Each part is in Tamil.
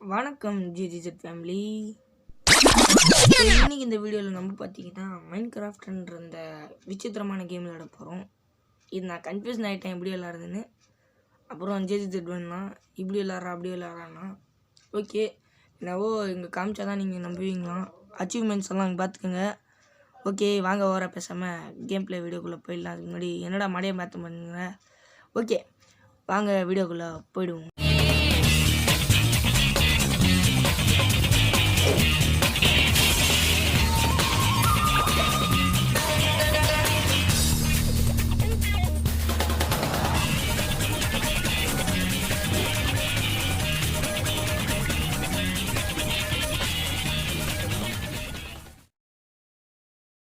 வணக்கம் ஜிஜிஜெட் ஃபேமிலி. இன்னைக்கு இந்த வீடியோவில் நம்ம பார்த்தீங்கன்னா மைன்கிராஃப்ட்ன்ற இந்த விசித்திரமான கேம் விளையாட போகிறோம். இது நான் கன்ஃபியூஷன் ஆகிட்டேன் எப்படி விளாட்றதுன்னு. அப்புறம் ஜிஜிஜெட் வேணுன்னா இப்படி விளாட்றா அப்படி விளாட்றான்னா ஓகே என்னவோ இங்கே காமிச்சா தான் நீங்கள் நம்புவீங்களாம். அச்சீவ்மெண்ட்ஸ் எல்லாம் இங்கே பார்த்துக்கோங்க. ஓகே வாங்க ஓர பேசாமல் கேம் பிளே வீடியோக்குள்ளே போயிடலாம். அதுக்கு முன்னாடி என்னடா மடையை மாற்ற பண்ணுங்க. ஓகே வாங்க வீடியோக்குள்ளே போயிடுவோம்.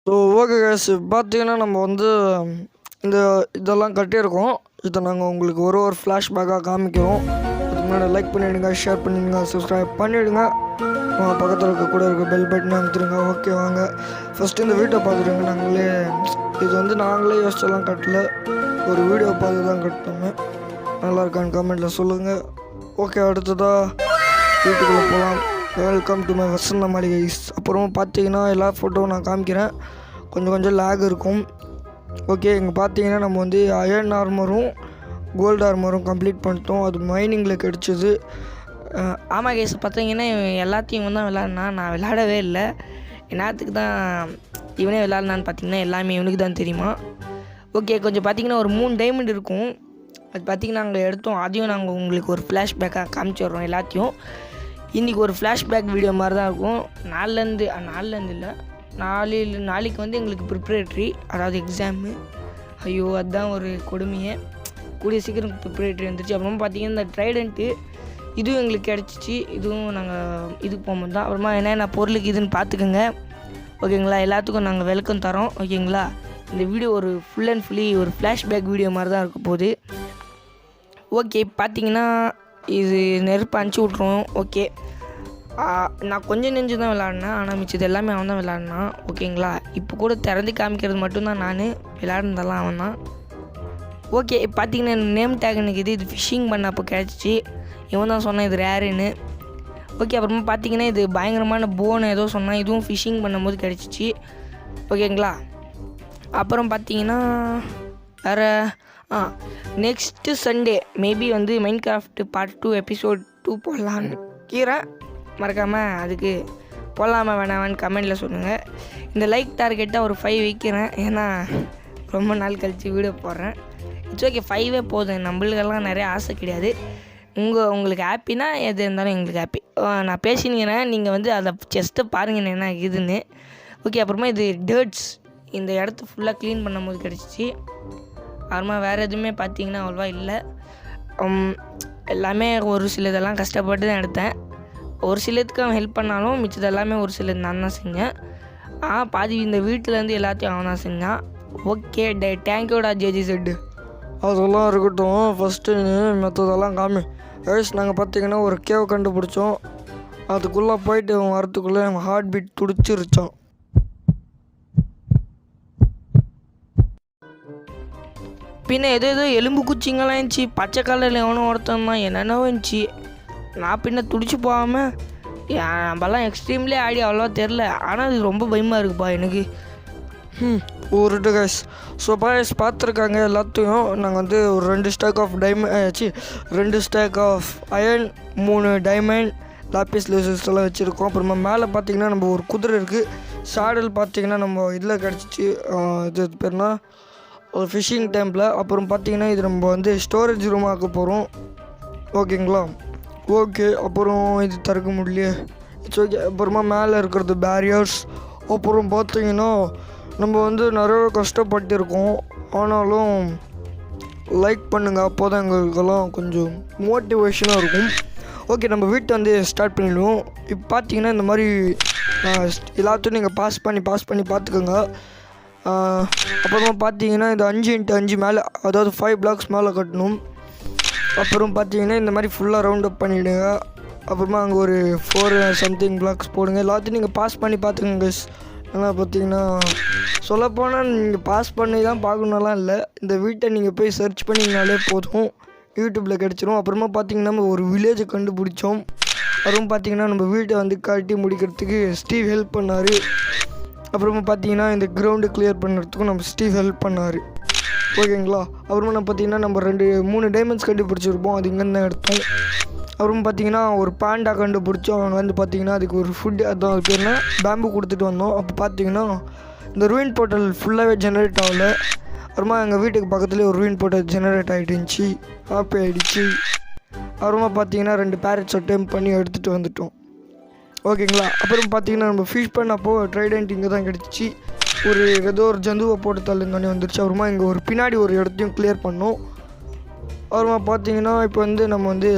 ஸோ ஓகே கேஸ், பார்த்தீங்கன்னா நம்ம வந்து இதெல்லாம் கட்டியிருக்கோம். இதை நாங்கள் உங்களுக்கு ஒரு ஃப்ளாஷ்பேக்காக காமிக்கிறோம். அதுக்கு முன்னாடி லைக் பண்ணிவிடுங்க, ஷேர் பண்ணிவிடுங்க, சப்ஸ்கிரைப் பண்ணிவிடுங்க. பக்கத்தில் இருக்க பெல் பட்டன் அமுத்துருங்க. ஓகே வாங்க ஃபஸ்ட்டு இந்த வீட்டை பார்த்துருங்க. நாங்களே யோசிச்செல்லாம் கட்டல, ஒரு வீடியோ பார்த்து தான் கட்டினோமே. நல்லா இருக்கான்னு கமெண்ட்டில் சொல்லுங்கள். ஓகே அடுத்ததாக வீட்டுக்குள்ளே போகலாம். வெல்கம் டு மை வசந்த மாளிகை. அப்புறமா பார்த்தீங்கன்னா எல்லா ஃபோட்டோவும் நான் காமிக்கிறேன். கொஞ்சம் லேக் இருக்கும். ஓகே இங்கே பார்த்தீங்கன்னா நம்ம வந்து அயர்ன் ஆர்மரும் கோல்டு ஆர்மரும் கம்ப்ளீட் பண்ணிட்டோம். அது மைனிங்கில் கிடச்சிது. ஆமாம் கேஸ், பார்த்தீங்கன்னா எல்லாத்தையும் தான் விளாட்னா, நான் விளாடவே இல்லை. என்னத்துக்கு தான் இவனே விளாட்னான்னு பார்த்தீங்கன்னா எல்லாமே இவனுக்கு தான் தெரியுமா. ஓகே கொஞ்சம் பார்த்தீங்கன்னா ஒரு 3 டைமண்ட் இருக்கும். அது பார்த்திங்கன்னா நாங்கள் எடுத்தோம். அதையும் நாங்கள் உங்களுக்கு ஒரு ஃப்ளாஷ்பேக்காக காமிச்சிடுறோம் எல்லாத்தையும். இன்றைக்கி ஒரு ஃப்ளாஷ்பேக் வீடியோ மாதிரி தான் இருக்கும். நாளைலேருந்து இல்லை, நாளைக்கு வந்து எங்களுக்கு ப்ரிப்ரேட்ரி, அதாவது எக்ஸாமு. ஐயோ அதுதான் ஒரு கொடுமையே. கூடிய சீக்கிரம் ப்ரிப்ரேட்ரி வந்துருச்சு. அப்புறமா பார்த்திங்கன்னா இந்த ட்ரைடண்ட்டு இதுவும் எங்களுக்கு கிடச்சிச்சு. இதுவும் நாங்கள் இதுக்கு போகும்போது தான். அப்புறமா என்னென்ன பொருளுக்கு இதுன்னு பார்த்துக்கோங்க. ஓகேங்களா, எல்லாத்துக்கும் நாங்கள் வெல்கம் தரோம். ஓகேங்களா, இந்த வீடியோ ஒரு ஃபுல் அண்ட் ஃபுல்லி ஒரு ஃப்ளாஷ்பேக் வீடியோ மாதிரி தான் இருக்க போகுது. ஓகே பார்த்தீங்கன்னா இது நெருப்பு அனுப்பிச்சி விட்ருவோம். ஓகே நான் கொஞ்சம் நெஞ்சு தான் விளாட்னேன், ஆனால் மிச்சது எல்லாமே அவன் தான் விளாட்னான். ஓகேங்களா, இப்போ கூட திறந்து காமிக்கிறது மட்டும்தான் நான், விளாட்னதெல்லாம் அவன் தான். ஓகே பார்த்தீங்கன்னா நேம் டேக் எனக்கு இது ஃபிஷ்ஷிங் பண்ண அப்போ கிடச்சிச்சு. இவன் தான் சொன்னான் இது ரேருன்னு. ஓகே அப்புறமா பார்த்தீங்கன்னா இது பயங்கரமான போன் ஏதோ சொன்னான், இதுவும் ஃபிஷ்ஷிங் பண்ணும்போது கிடச்சிச்சு. ஓகேங்களா, அப்புறம் பார்த்தீங்கன்னா வேறு நெக்ஸ்ட்டு சண்டே மேபி வந்து மைன்கிராஃப்ட் பார்ட் 2 எபிசோட் 2 போடலான்னு கீறேன். மறக்காமல் அதுக்கு போடலாமா வேணாமான்னு கமெண்டில் சொல்லுங்கள். இந்த லைக் டார்கெட்டாக ஒரு 5 வைக்கிறேன், ஏன்னா ரொம்ப நாள் கழித்து வீடியோ போடுறேன். இட்ஸ் ஓகே 5 போதும், நம்மளுக்கெல்லாம் நிறைய ஆசை கிடையாது. உங்களுக்கு ஹாப்பினா எது இருந்தாலும் எங்களுக்கு ஹாப்பி. நான் பேசினீங்கன்னா நீங்கள் வந்து அதை செஸ்ட்டை பாருங்கள் என்ன இதுன்னு. ஓகே அப்புறமா இது டேர்ட்ஸ், இந்த இடத்த ஃபுல்லாக க்ளீன் பண்ணும்போது கிடச்சிச்சு. அப்புறமா வேறு எதுவுமே பார்த்தீங்கன்னா அவ்வளோவா இல்லை. எல்லாமே ஒரு சிலதெல்லாம் கஷ்டப்பட்டு தான் எடுத்தேன். ஒரு சிலதுக்கு அவன் ஹெல்ப் பண்ணாலும் மிச்சது எல்லாமே ஒரு சிலது நான் தான் செஞ்சேன். பாதி இந்த வீட்டிலேருந்து எல்லாத்தையும் அவன் தான் செஞ்சான். ஓகே தேங்க்யூடா ஜிஜிஜெட். அதெல்லாம் இருக்கட்டும், ஃபஸ்ட்டு மற்றதெல்லாம் காமி. கைஸ் நாங்கள் பார்த்தீங்கன்னா ஒரு கேவ் கண்டுபிடிச்சோம். அதுக்குள்ளே போயிட்டு வரத்துக்குள்ளே எங்கள் ஹார்ட் பீட் துடிச்சிருச்சோம். பின்ன ஏதோ எலும்பு குச்சிங்கெல்லாம் இருந்துச்சு, பச்சை கலரில் எவனோ ஒருத்தன் தான் என்னென்னவோ இருந்துச்சு. நான் பின்ன துடிச்சு போகாமல் நம்மலாம் எக்ஸ்ட்ரீம்லேயே ஆடி அவ்வளோவா தெரில, ஆனால் இது ரொம்ப பயமாக இருக்குப்பா எனக்கு. ஒரு கைஸ். ஸோ பாய்ஸ் பார்த்துருக்காங்க எல்லாத்தையும். நாங்கள் வந்து ஒரு 2 stack of diamond 2 stack of iron, 3 diamond, lapis lazuli எல்லாம் வச்சுருக்கோம். அப்புறமா மேலே பார்த்தீங்கன்னா நம்ம ஒரு குதிரை இருக்குது. சாடல் பார்த்தீங்கன்னா நம்ம இதில் கிடச்சிச்சு, இது பேர்னா ஒரு ஃபிஷ்ஷிங் டேம்பில். அப்புறம் பார்த்தீங்கன்னா இது நம்ம வந்து ஸ்டோரேஜ் ரூம் ஆக்க போகிறோம். ஓகேங்களா, ஓகே அப்புறம் இது திறக்க முடியலையே, இட்ஸ் ஓகே. அப்புறமா மேலே இருக்கிறது பேரியர்ஸ். அப்புறம் பார்த்தீங்கன்னா நம்ம வந்து நிறைய கஷ்டப்பட்டுருக்கோம், ஆனாலும் லைக் பண்ணுங்கள், அப்போ தான் எங்களுக்கெல்லாம் கொஞ்சம் மோட்டிவேஷனாக இருக்கும். ஓகே நம்ம வீட்டை வந்து ஸ்டார்ட் பண்ணிவிடுவோம். இப்போ பார்த்தீங்கன்னா இந்த மாதிரி எல்லாத்தையும் நீங்கள் பாஸ் பண்ணி பார்த்துக்கோங்க. அப்புறமா பார்த்தீங்கன்னா இந்த 5x5 மேலே, அதாவது 5 blocks மேலே கட்டணும். அப்புறம் பார்த்தீங்கன்னா இந்த மாதிரி ஃபுல்லாக ரவுண்ட் அப் பண்ணிவிடுங்க. அப்புறமா அங்கே ஒரு 4 something blocks போடுங்க. எல்லாத்தையும் நீங்கள் பாஸ் பண்ணி பார்த்துக்கோங்க. ஏன்னா பார்த்தீங்கன்னா சொல்லப்போனால் நீங்கள் பாஸ் பண்ணி தான் பார்க்கணுலாம் இல்லை, இந்த வீட்டை நீங்கள் போய் சர்ச் பண்ணிங்கனாலே போதும், யூடியூப்பில் கிடச்சிரும். அப்புறமா பார்த்திங்கன்னா நம்ம ஒரு வில்லேஜை கண்டுபிடிச்சோம். அப்புறம் பார்த்தீங்கன்னா நம்ம வீட்டை வந்து கட்டி முடிக்கிறதுக்கு ஸ்டீவ் ஹெல்ப் பண்ணார். அப்புறமா பார்த்தீங்கன்னா இந்த கிரவுண்டு கிளியர் பண்ணுறதுக்கும் நம்ம ஸ்டீவ் ஹெல்ப் பண்ணார். ஓகேங்களா. அப்புறமா நம்ம பார்த்தீங்கன்னா நம்ம 3 டைமண்ட்ஸ் கண்டுபிடிச்சிருப்போம், அது இங்கேருந்து தான் எடுத்தோம். அப்புறம் பார்த்தீங்கன்னா ஒரு பாண்டா கண்டுபிடிச்சோம். அவங்க வந்து பார்த்தீங்கன்னா அதுக்கு ஒரு ஃபுட்டு, அதுதான் அது பேர்னா பேம்பு கொடுத்துட்டு வந்தோம். அப்போ பார்த்தீங்கன்னா இந்த ரூயின் போர்ட்டல் ஃபுல்லாகவே ஜெனரேட் ஆகலை. அப்புறமா எங்கள் வீட்டுக்கு பக்கத்துலேயே ஒரு ரூயின் போர்ட்டல் ஜெனரேட் ஆகிட்டுருந்துச்சி, ஹாப்பி ஆகிடுச்சு. அப்புறமா பார்த்தீங்கன்னா 2 பேரட்ஸ் அட்டெம்ப் பண்ணி எடுத்துகிட்டு வந்துட்டோம். ஓகேங்களா. அப்புறம் பார்த்தீங்கன்னா நம்ம ஃபிஷ் பண்ணப்போ ட்ரைடென்ட் இங்கே தான் கிடச்சிச்சு. ஏதோ ஒரு ஜந்துவை போட்டு தள்ளுங்கன்னே வந்துருச்சு. அப்புறமா இங்கே ஒரு பின்னாடி ஒரு இடத்தையும் கிளியர் பண்ணோம். அப்புறமா பார்த்தீங்கன்னா இப்போ வந்து நம்ம வந்து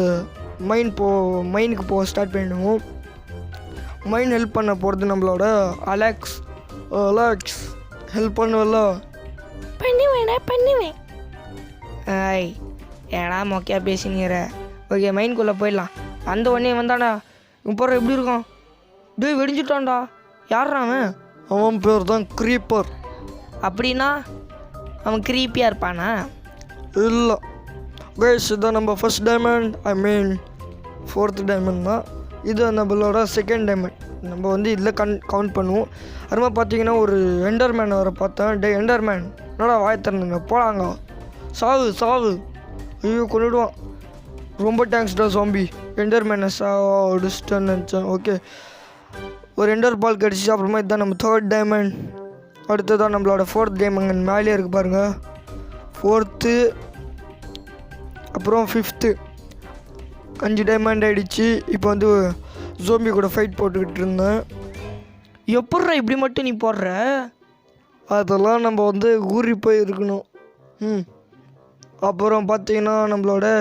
மைனுக்கு போக ஸ்டார்ட் பண்ணிடுவோம். மைன் ஹெல்ப் பண்ண போகிறது நம்மளோட அலெக்ஸ் ஹெல்ப் பண்ணுவல்ல. பண்ணுவேன். ஐய் ஏடா மொக்கையா பேசினீர. ஓகே மைன்குள்ளே போயிடலாம். அந்த உடனே வந்தாடா இப்போ எப்படி இருக்கும்? டேய் வெடிஞ்சிட்டான்டா. யாரா அவன் பேர் தான் க்ரீப்பர். அப்படின்னா அவன் க்ரீப்பியாக இருப்பானா? இல்லை கைஸ், இதுதான் நம்ம ஃபர்ஸ்ட் டைமண்ட், ஐ மீன் 4th டைமண்ட் தான். இது நம்மளோட 2nd டைமண்ட். நம்ம வந்து இதில் கவுண்ட் பண்ணுவோம். அதுமாதிரி பார்த்தீங்கன்னா ஒரு எண்டர்மேன் வர பார்த்தேன். டே எண்டர்மேன் என்னடா வாய் திறந்துங்க போலாங்க, சாவு ஐயோ கொண்டுடுவான். ரொம்ப தேங்க்ஸ்டா சாம்பி, எண்டர்மேனை அடிச்சிட்டேன்னு நினச்சேன். ஓகே ஒரு எண்டர் பால் கிடச்சிச்சு. அப்புறமா இதுதான் நம்ம 3rd டைமண்ட். அடுத்ததான் நம்மளோட 4th டைமண்ட் மேலேயே இருக்குது பாருங்கள். 4th அப்புறம் 5th 5 டைமண்ட் ஆகிடுச்சு. இப்போ வந்து ஜோம்பி கூட ஃபைட் போட்டுக்கிட்டு இருந்தேன். எப்பட்றா இப்படி மட்டும் நீ போடுற? அதெல்லாம் நம்ம வந்து ஊறி போய் இருக்கணும். அப்புறம் பார்த்தீங்கன்னா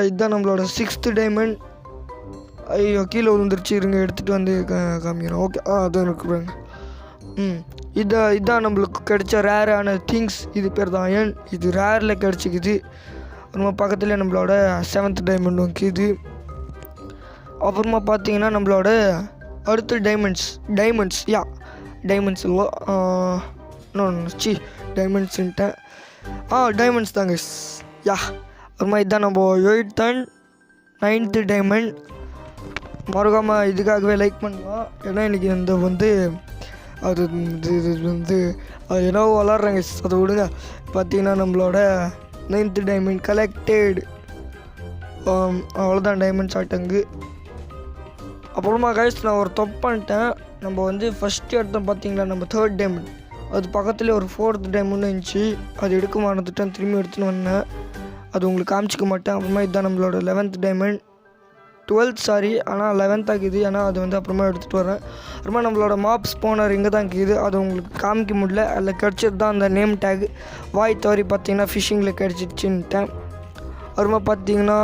இதுதான் நம்மளோட 6th டைமண்ட். ஐயோ கீழே விழுந்துருச்சு, இருங்க எடுத்துகிட்டு வந்து காமிக்கிறோம். ஓகே அதான் இருக்குறாங்க. இதான் நம்மளுக்கு கிடைச்ச ரேரான திங்ஸ். இது பேர் தான் அயன். இது ரேரில் கிடச்சிக்குது. அப்புறமா பக்கத்தில் நம்மளோட 7th டைமண்ட் இருக்குது. அப்புறமா பார்த்தீங்கன்னா நம்மளோட அடுத்த டைமண்ட்ஸ் இல்லை டைமண்ட்ஸ்ன்ட்டேன். டைமண்ட்ஸ் தாங்க. அப்புறமா இதுதான் நம்ம 8th and 9th டைமண்ட். மறக்காமல் இதுக்காகவே லைக் பண்ணுவோம். ஏன்னா இன்றைக்கி இந்த வந்து அது வந்து ஏன்னா வளர்றாங்க, அதை விடுங்க. பார்த்தீங்கன்னா நம்மளோட 9th டைமண்ட் கலெக்டட். அவ்வளோதான் டைமண்ட்ஸ் ஆட்டங்கு. அப்புறமா கைஸ் நான் ஒரு தப்பு பண்ணிட்டேன். நம்ம வந்து ஃபஸ்ட்டு எடுத்தோம் பார்த்தீங்களா நம்ம 3rd டைமண்ட், அது பக்கத்துலேயே ஒரு 4th டைமண்ட் இருந்துச்சு. அது எடுக்க மறந்துட்டேன், திரும்பி எடுத்துன்னு வந்தேன். அது உங்களுக்கு காமிச்சிக்க மாட்டேன். அப்புறமா இதுதான் நம்மளோட 11th டைமண்ட். 12th சாரி, ஆனால் 11th ஆகுது. ஏன்னா அது வந்து அப்புறமா எடுத்துகிட்டு வரேன். அப்புறமா நம்மளோட மாப் ஸ்போனர் இங்கே தான் இருக்குது. அது உங்களுக்கு காமிக்க முடியல. அதில் கிடச்சது தான் அந்த நேம் டேக். வாய் தவறி பார்த்தீங்கன்னா ஃபிஷிங்கில் கிடச்சிச்சின்ட்டேன். அப்புறமா பார்த்தீங்கன்னா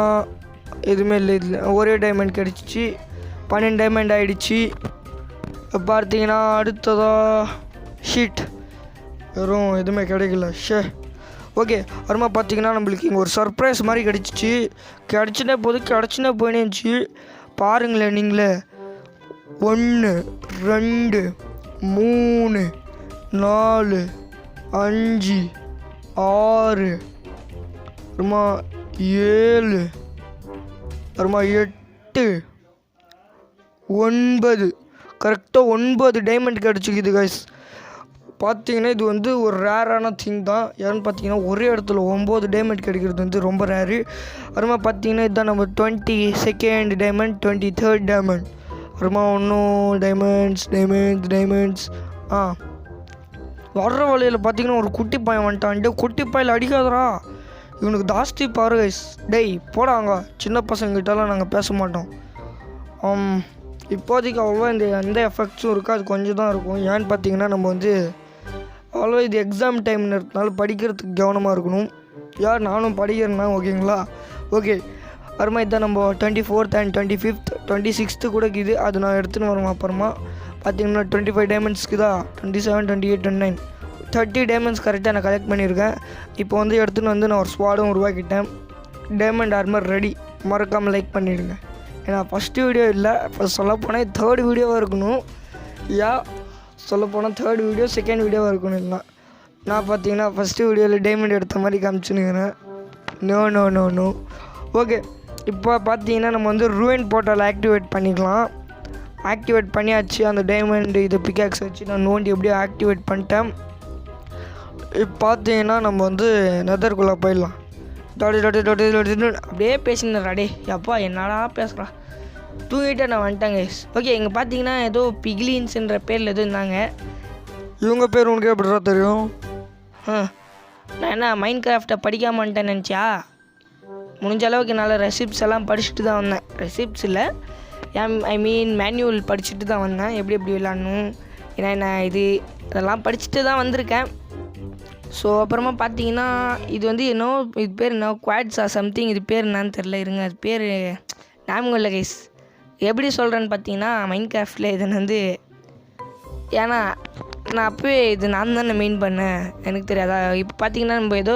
எதுவுமே இல்லை. இதில் ஒரே டைமண்ட் கிடச்சிச்சு. 12 டைமண்ட் ஆகிடுச்சு. பார்த்தீங்கன்னா அடுத்ததாக ஷீட் வெறும் எதுவுமே கிடைக்கல. ஓகே அப்புறமா பார்த்தீங்கன்னா நம்மளுக்கு இங்கே ஒரு சர்ப்ரைஸ் மாதிரி கிடச்சிச்சு. கிடச்சினே போயிடுச்சு. பாருங்களேன் நீங்களே. 1 2 3 4 5 6 அப்புறமா 7 அப்புறமா 8 9 கரெக்டாக 9 டைமண்ட் கிடச்சிக்குது கைஸ். பார்த்தீங்கன்னா இது வந்து ஒரு ரேரான திங் தான். ஏன்னு பார்த்தீங்கன்னா ஒரே இடத்துல 9 டைமண்ட் கிடைக்கிறது வந்து ரொம்ப ரேரு. அப்புறமா பார்த்தீங்கன்னா இதுதான் நம்ம 22nd டைமண்ட், 23rd டைமண்ட். அப்புறமா இன்னும் டைமண்ட்ஸ் வர்ற வழியில் பார்த்தீங்கன்னா ஒரு குட்டி பையன் வந்துட்டான். குட்டி பையில் அடிக்காதரா, இவனுக்கு ஜாஸ்தி பாரு கைஸ். டேய் போடாங்க, சின்ன பசங்கிட்டலாம் நாங்கள் பேச மாட்டோம். இப்போதைக்கு அவ்வளோவா எந்த எஃபெக்ட்ஸும் இருக்குது, அது கொஞ்சம் தான் இருக்கும். ஏன்னு பார்த்தீங்கன்னா நம்ம வந்து அவ்வளோ இது எக்ஸாம் டைம்ன்றதுனால படிக்கிறதுக்கு கவனமாக இருக்கணும். நானும் படிக்கிறேன்னா ஓகேங்களா. ஓகே அப்புறமா இதுதான் நம்ம 24th and 25th 26th கூட இருக்குது. அது நான் எடுத்துன்னு வருவேன். அப்புறமா பார்த்தீங்கன்னா 25 டைமண்ட்ஸ்க்கு தான் 27 28 29 30 டைமண்ட்ஸ் கரெக்டாக நான் கலெக்ட் பண்ணியிருக்கேன். இப்போ வந்து எடுத்துன்னு வந்து நான் ஒரு ஸ்குவாடும் உருவாக்கிட்டேன். Diamond armour ready. மறக்காமல் லைக் பண்ணிவிடுங்க. ஏன்னா ஃபஸ்ட்டு வீடியோ இல்லை, ஃபஸ்ட் சொல்லப்போனால் 3rd வீடியோவாக இருக்கணும். சொல்லப்போனால் 3rd வீடியோ 2nd வீடியோவாக இருக்கணும். இல்லை நான் பார்த்தீங்கன்னா ஃபஸ்ட்டு வீடியோவில் டைமண்ட் எடுத்த மாதிரி காமிச்சுன்னுக்கிறேன். நோ. ஓகே இப்போ பார்த்தீங்கன்னா நம்ம வந்து ரூயின் போர்ட்டல் ஆக்டிவேட் பண்ணிக்கலாம். ஆக்டிவேட் பண்ணியாச்சு. அந்த டைமண்ட் இது பிக்காக்ஸ் வச்சு நான் நோண்டி எப்படியோ ஆக்டிவேட் பண்ணிட்டேன். இப்போ பார்த்தீங்கன்னா நம்ம வந்து நெதர்க்குள்ளே போயிடலாம். அப்படியே பேசினாரா டே அப்பா என்னடா பேசுகிறா, தூங்கிட்டே நான் வந்துட்டேங்க. ஓகே இங்கே பார்த்தீங்கன்னா ஏதோ பிக்லின்ஸுன்ற பேரில் எதுவும் இருந்தாங்க. இவங்க பேர் உனக்கு எப்படிடா தெரியும்? நான் என்ன மைண்ட் கிராஃப்டை படிக்காம வந்துட்டேன்னு நினச்சா? முடிஞ்ச அளவுக்கு என்னால் ரெசிப்ட்ஸ் எல்லாம் படிச்சுட்டு தான் வந்தேன். ரெசிப்ட்ஸ் இல்லை, ஐ மீன் மேனுவல் படிச்சுட்டு தான் வந்தேன், எப்படி எப்படி விளாடணும் ஏன்னா என்ன இது இதெல்லாம் படிச்சுட்டு தான் வந்திருக்கேன். ஸோ அப்புறமா பார்த்தீங்கன்னா இது வந்து இது பேர் என்ன குவாட்ஸா சம்திங், இது பேர் என்னான்னு தெரில, இருங்க அது பேர் ஞாபகம் இல்லை கைஸ். எப்படி சொல்கிறேன்னு பார்த்தீங்கன்னா மைண்ட் கிராஃப்டில் இது வந்து ஏன்னா நான் அப்போவே இது நான் தானே மெயின் பண்ணேன், எனக்கு தெரியாதா. இப்போ பார்த்தீங்கன்னா நம்ம ஏதோ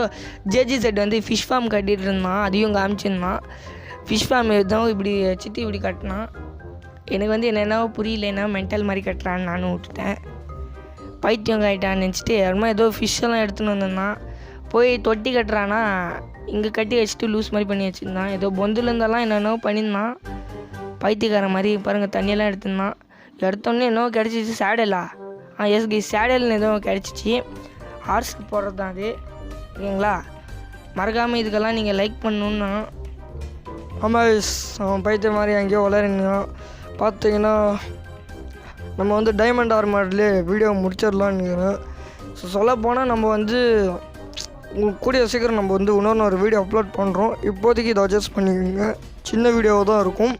ஜேஜி செட் வந்து ஃபிஷ் ஃபார்ம் கட்டிகிட்டு இருந்தான், அதையும் காமிச்சிருந்தான். ஃபிஷ் ஃபார்ம் எதுவும் இப்படி வச்சுட்டு இப்படி கட்டினான். எனக்கு வந்து என்னென்னவோ புரியல, என்ன மென்டல் மாதிரி கட்டுறான்னு நானும் விட்டுட்டேன். பைத்தியம் ஆகிட்டான்னு நினச்சிட்டு யாருமா ஏதோ ஃபிஷ்ஷெல்லாம் எடுத்துன்னு வந்திருந்தான். போய் தொட்டி கட்டுறான்னா இங்கே கட்டி வச்சுட்டு லூஸ் மாதிரி பண்ணி வச்சுருந்தான். ஏதோ பொந்துலேருந்தெல்லாம் என்னென்னவோ பண்ணியிருந்தான் பைத்தியக்காரன் மாதிரி. பாருங்கள் தண்ணியெல்லாம் எடுத்துருந்தான். எடுத்தோடனே என்னவோ கிடச்சிச்சு சேடலா. எஸ் கை சேடல்னு எதுவும் கிடச்சிச்சு. ஹார்ஸ்க்கு போடுறது தான் அது, ஓகேங்களா. மறக்காமல் இதுக்கெல்லாம் நீங்கள் லைக் பண்ணணுன்னா. ஆமாம் அவன் பைத்திய மாதிரி எங்கேயோ வளருங்க. பார்த்தீங்கன்னா நம்ம வந்து டைமண்ட் ஆர்மர்லேயே வீடியோ முடிச்சிடலான்னுக்கிறேன். ஸோ சொல்லப்போனால் நம்ம வந்து கூடிய சீக்கிரம் நம்ம வந்து இன்னொரு வீடியோ அப்லோட் பண்ணுறோம். இப்போதைக்கு இதை அட்ஜஸ்ட் பண்ணிக்கோங்க, சின்ன வீடியோவாக தான் இருக்கும்.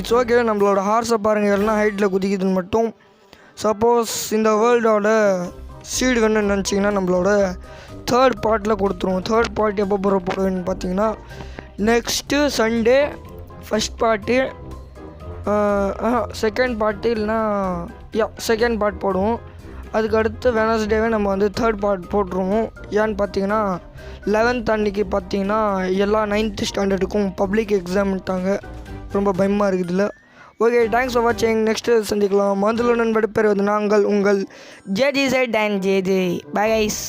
It's okay. நம்மளோட ஹார்ஸை பாருங்கள் எல்லாம் ஹைட்டில் குதிக்குதுன்னு மட்டும். சப்போஸ் இந்த வேர்ல்டோட சீடு வேணும்னு நினச்சிங்கன்னா நம்மளோட தேர்ட் பார்ட்டில் கொடுத்துருவோம். தேர்ட் பார்ட் எப்போ போடுவேன்னு பார்த்தீங்கன்னா next Sunday first part, second part இல்லைனா செகண்ட் பார்ட் போடுவோம். அதுக்கு அடுத்து வெனஸ்டேவே நம்ம வந்து தேர்ட் பார்ட் போட்டுருவோம். ஏன்னு பார்த்தீங்கன்னா 11th அன்றைக்கி பார்த்தீங்கன்னா எல்லா 9th ஸ்டாண்டர்டுக்கும் பப்ளிக் எக்ஸாம்ட்டாங்க. ரொம்ப பயமாக இருக்குதுல்ல. ஓகே, தேங்க்ஸ் ஃபார் வாட்சிங். நெக்ஸ்ட்டு சந்திக்கலாம். மதுலுடன் விடைபெறுவது நாங்கள் உங்கள் JG set and JJ. Bye guys.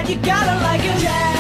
You gotta like it.